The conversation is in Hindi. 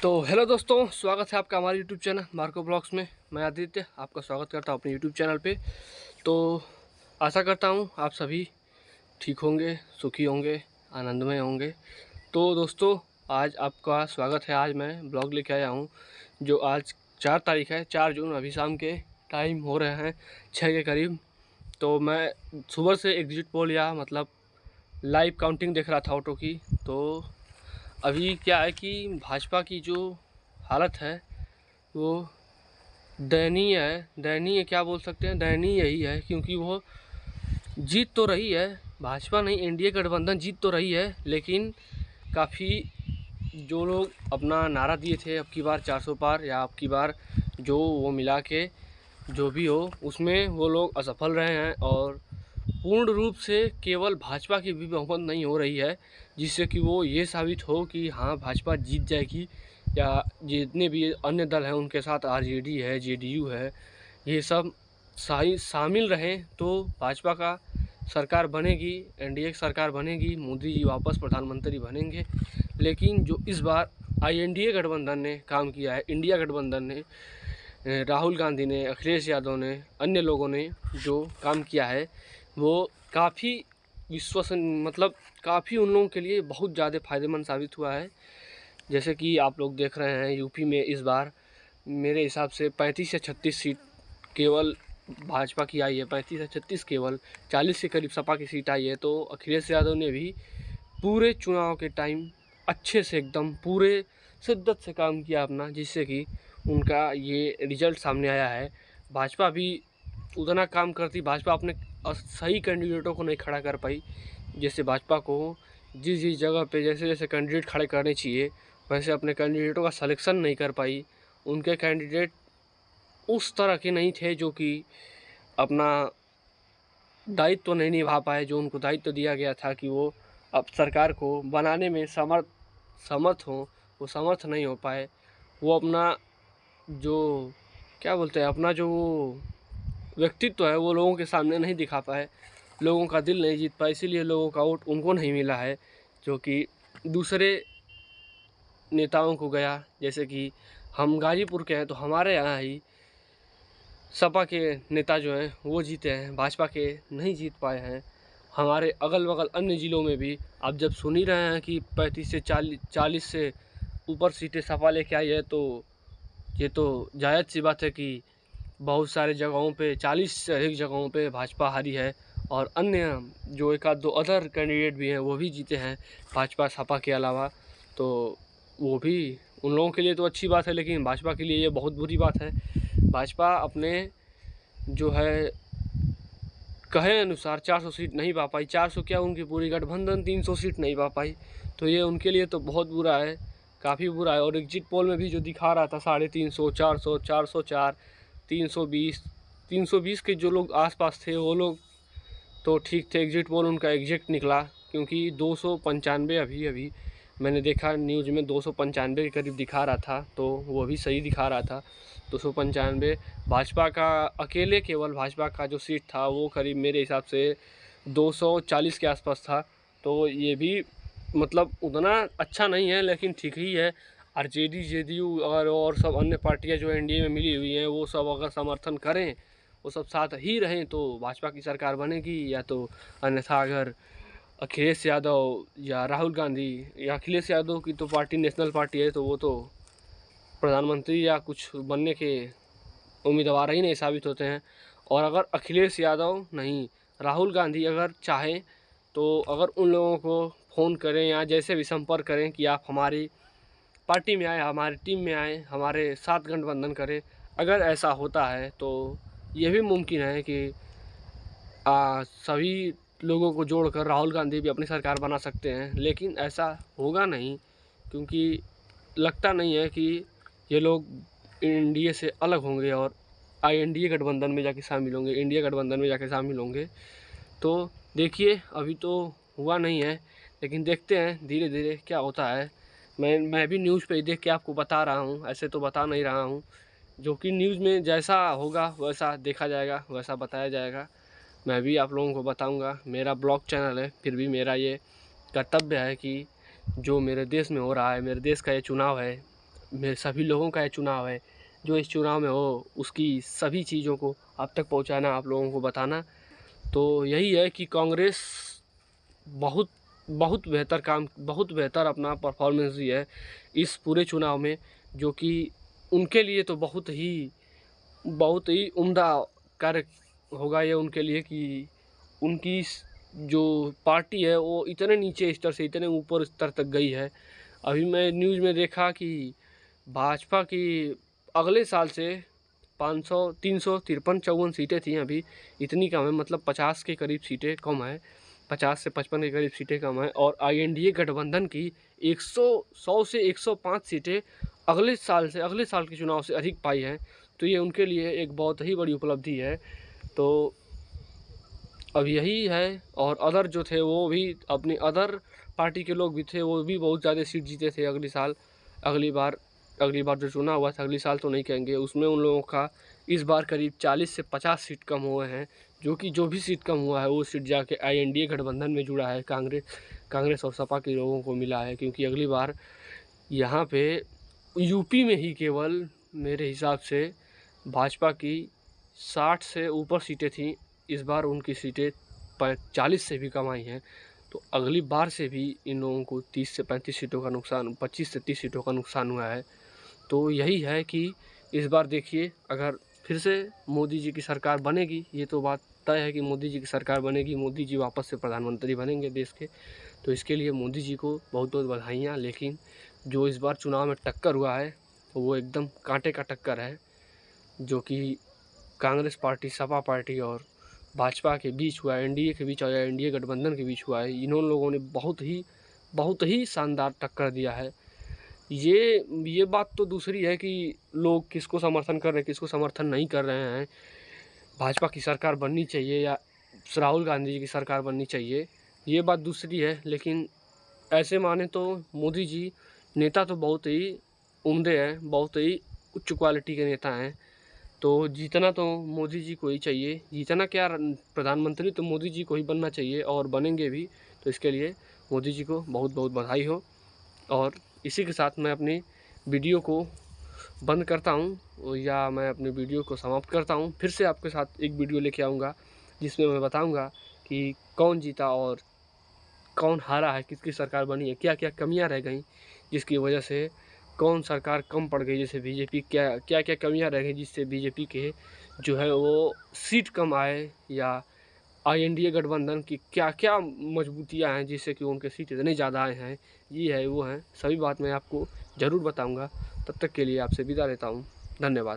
तो हेलो दोस्तों, स्वागत है आपका हमारे यूट्यूब चैनल मार्को ब्लॉग्स में। मैं आदित्य आपका स्वागत करता हूं अपने यूट्यूब चैनल पे। तो आशा करता हूं आप सभी ठीक होंगे, सुखी होंगे, आनंदमय होंगे। तो दोस्तों, आज आपका स्वागत है। आज मैं ब्लॉग लेके आया हूं जो आज 4 तारीख है, 4 जून। अभी शाम के टाइम हो रहे हैं 6 के करीब। तो मैं सुबह से एग्जिट पोल या मतलब लाइव काउंटिंग देख रहा था ऑटो की। तो अभी क्या है कि भाजपा की जो हालत है वो दयनीय है। दयनीय क्या बोल सकते हैं, दयनीय यही है, क्योंकि वो जीत तो रही है, भाजपा नहीं एनडीए गठबंधन जीत तो रही है, लेकिन काफ़ी जो लोग अपना नारा दिए थे अब की बार 400 पार या अब की बार जो वो मिला के जो भी हो उसमें वो लोग असफल रहे हैं। और पूर्ण रूप से केवल भाजपा की भी बहुमत नहीं हो रही है, जिससे कि वो ये साबित हो कि हाँ भाजपा जीत जाएगी, या जितने भी अन्य दल हैं उनके साथ आरजेडी है, जेडीयू है, ये सब शामिल रहें तो भाजपा का सरकार बनेगी, एनडीए की सरकार बनेगी, मोदी जी वापस प्रधानमंत्री बनेंगे। लेकिन जो इस बार आईएनडीए गठबंधन ने काम किया है, इंडिया गठबंधन ने, राहुल गांधी ने, अखिलेश यादव ने, अन्य लोगों ने जो काम किया है वो काफ़ी मतलब काफ़ी उन लोगों के लिए बहुत ज़्यादा फ़ायदेमंद साबित हुआ है। जैसे कि आप लोग देख रहे हैं यूपी में इस बार मेरे हिसाब से 35 से 36 सीट केवल भाजपा की आई है। 35 से 36 केवल 40 के करीब सपा की सीट आई है। तो अखिलेश यादव ने भी पूरे चुनाव के टाइम अच्छे से एकदम पूरे शिद्दत से काम किया अपना, जिससे कि उनका ये रिजल्ट सामने आया है। भाजपा भी उतना काम करती, भाजपा अपने सही कैंडिडेटों को नहीं खड़ा कर पाई। जैसे भाजपा को जिस जिस जगह पे जैसे जैसे कैंडिडेट खड़े करने चाहिए वैसे अपने कैंडिडेटों का सिलेक्शन नहीं कर पाई। उनके कैंडिडेट उस तरह के नहीं थे जो कि अपना दायित्व नहीं निभा पाए, जो उनको दायित्व दिया गया था कि वो अब सरकार को बनाने में समर्थ हों, वो समर्थ नहीं हो पाए। वो अपना जो क्या बोलते हैं, अपना जो व्यक्तित्व है वो लोगों के सामने नहीं दिखा पाए, लोगों का दिल नहीं जीत पाए, इसीलिए लोगों का वोट उनको नहीं मिला है जो कि दूसरे नेताओं को गया। जैसे कि हम गाजीपुर के हैं तो हमारे यहाँ ही सपा के नेता जो हैं वो जीते हैं, भाजपा के नहीं जीत पाए हैं। हमारे अगल बगल अन्य ज़िलों में भी आप जब सुन ही रहे हैं कि 35 से 40 से ऊपर सीटें सपा लेके आई है, तो ये तो जायज़ सी बात है कि बहुत सारे जगहों पे 40 से अधिक जगहों पे भाजपा हारी है। और अन्य जो एक आध दो अदर कैंडिडेट भी हैं वो भी जीते हैं भाजपा सपा के अलावा। तो वो भी उन लोगों के लिए तो अच्छी बात है, लेकिन भाजपा के लिए ये बहुत बुरी बात है। भाजपा अपने जो है कहे अनुसार 400 सीट नहीं पा पाई। 400 क्या, उनकी पूरी गठबंधन 300 सीट नहीं पा पाई। तो ये उनके लिए तो बहुत बुरा है, काफ़ी बुरा है। और एग्जिट पोल में भी जो दिखा रहा था 350, 400, 404, 320 के जो लोग आसपास थे वो लोग तो ठीक थे। एग्जिट पोल उनका एग्जैक्ट निकला, क्योंकि 295 अभी मैंने देखा न्यूज़ में 295 के करीब दिखा रहा था, तो वो भी सही दिखा रहा था 295। भाजपा का अकेले केवल भाजपा का जो सीट था वो करीब मेरे हिसाब से 240 के आसपास था। तो ये भी मतलब उतना अच्छा नहीं है, लेकिन ठीक ही है। आरजेडी, जेडीयू और सब अन्य पार्टियां जो एनडीए में मिली हुई हैं वो सब अगर समर्थन करें, वो सब साथ ही रहें तो भाजपा की सरकार बनेगी। या तो अन्यथा अगर अखिलेश यादव या राहुल गांधी, या अखिलेश यादव की तो पार्टी नेशनल पार्टी है तो वो तो प्रधानमंत्री या कुछ बनने के उम्मीदवार ही नहीं साबित होते हैं। और अगर अखिलेश यादव नहीं, राहुल गांधी अगर चाहें तो अगर उन लोगों को फ़ोन करें या जैसे भी संपर्क करें कि आप हमारी पार्टी में आए, हमारी टीम में आए, हमारे साथ गठबंधन करें, अगर ऐसा होता है तो ये भी मुमकिन है कि सभी लोगों को जोड़कर राहुल गांधी भी अपनी सरकार बना सकते हैं। लेकिन ऐसा होगा नहीं, क्योंकि लगता नहीं है कि ये लोग एनडीए से अलग होंगे और आईएनडीए गठबंधन में जाके शामिल होंगे, इंडिया गठबंधन में जाके शामिल होंगे। तो देखिए, अभी तो हुआ नहीं है, लेकिन देखते हैं धीरे धीरे क्या होता है। मैं भी न्यूज़ पे देख के आपको बता रहा हूँ, ऐसे तो बता नहीं रहा हूँ। जो कि न्यूज़ में जैसा होगा वैसा देखा जाएगा, वैसा बताया जाएगा। मैं भी आप लोगों को बताऊंगा। मेरा ब्लॉग चैनल है, फिर भी मेरा ये कर्तव्य है कि जो मेरे देश में हो रहा है, मेरे देश का ये चुनाव है, मेरे सभी लोगों का ये चुनाव है, जो इस चुनाव में हो उसकी सभी चीज़ों को आप तक पहुंचाना, आप लोगों को बताना। तो यही है कि कांग्रेस बहुत बहुत बेहतर काम, बहुत बेहतर अपना परफॉर्मेंस दी है इस पूरे चुनाव में, जो कि उनके लिए तो बहुत ही उम्दा कार्य होगा ये उनके लिए कि उनकी जो पार्टी है वो इतने नीचे स्तर से इतने ऊपर स्तर तक गई है। अभी मैं न्यूज़ में देखा कि भाजपा की अगले साल से 500 353 54 सीटें थी, अभी इतनी कम है, मतलब 50 के करीब सीटें कम है, 50 से 55 के करीब सीटें कम है। और INDA गठबंधन की 100 से 105 सीटें अगले साल के चुनाव से अधिक पाई हैं। तो ये उनके लिए एक बहुत ही बड़ी उपलब्धि है। तो अब यही है, और अदर जो थे वो भी अपनी अदर पार्टी के लोग भी थे, वो भी बहुत ज़्यादा सीट जीते थे अगली बार जो चुनाव हुआ था, अगली साल तो नहीं कहेंगे, उसमें उन लोगों का इस बार करीब 40 से 50 सीट कम हुए हैं। जो भी सीट कम हुआ है वो सीट जाके INDA गठबंधन में जुड़ा है, कांग्रेस और सपा के लोगों को मिला है। क्योंकि अगली बार यहाँ पे यूपी में ही केवल मेरे हिसाब से भाजपा की 60 से ऊपर सीटें थीं, इस बार उनकी सीटें 40 से भी कम आई हैं। तो अगली बार से भी इन लोगों को 30 से 35 सीटों का नुकसान, 25 से 30 सीटों का नुकसान हुआ है। तो यही है कि इस बार देखिए, अगर फिर से मोदी जी की सरकार बनेगी, ये तो बात तय है कि मोदी जी की सरकार बनेगी, मोदी जी वापस से प्रधानमंत्री बनेंगे देश के, तो इसके लिए मोदी जी को बहुत बहुत बधाइयाँ। लेकिन जो इस बार चुनाव में टक्कर हुआ है वो एकदम कांटे का टक्कर है, जो कि कांग्रेस पार्टी, सपा पार्टी और भाजपा के बीच हुआ है, NDA के बीच और NDA गठबंधन के बीच हुआ है। इन्होंने लोगों ने बहुत ही शानदार टक्कर दिया है। ये बात तो दूसरी है कि लोग किसको समर्थन कर रहे हैं, किसको समर्थन नहीं कर रहे हैं। भाजपा की सरकार बननी चाहिए या राहुल गांधी जी की सरकार बननी चाहिए, ये बात दूसरी है। लेकिन ऐसे माने तो मोदी जी नेता तो बहुत ही उम्दे हैं, बहुत ही उच्च क्वालिटी के नेता हैं। तो जीतना तो मोदी जी को ही चाहिए, जीतना क्या, प्रधानमंत्री तो मोदी जी को ही बनना चाहिए और बनेंगे भी। तो इसके लिए मोदी जी को बहुत बहुत बधाई हो। और इसी के साथ मैं अपनी वीडियो को बंद करता हूँ, या मैं अपनी वीडियो को समाप्त करता हूँ। फिर से आपके साथ एक वीडियो लेके आऊँगा जिसमें मैं बताऊँगा कि कौन जीता और कौन हारा है, किसकी सरकार बनी है, क्या क्या कमियां रह गई जिसकी वजह से कौन सरकार कम पड़ गई, जैसे बीजेपी क्या क्या कमियां रह गई जिससे बीजेपी के जो है वो सीट कम आए, या INDA गठबंधन की क्या क्या मजबूतियां हैं जिससे कि उनके सीट इतने ज़्यादा आए हैं, ये है वो है, सभी बात मैं आपको ज़रूर बताऊँगा। तब तक के लिए आपसे विदा लेता हूँ, धन्यवाद।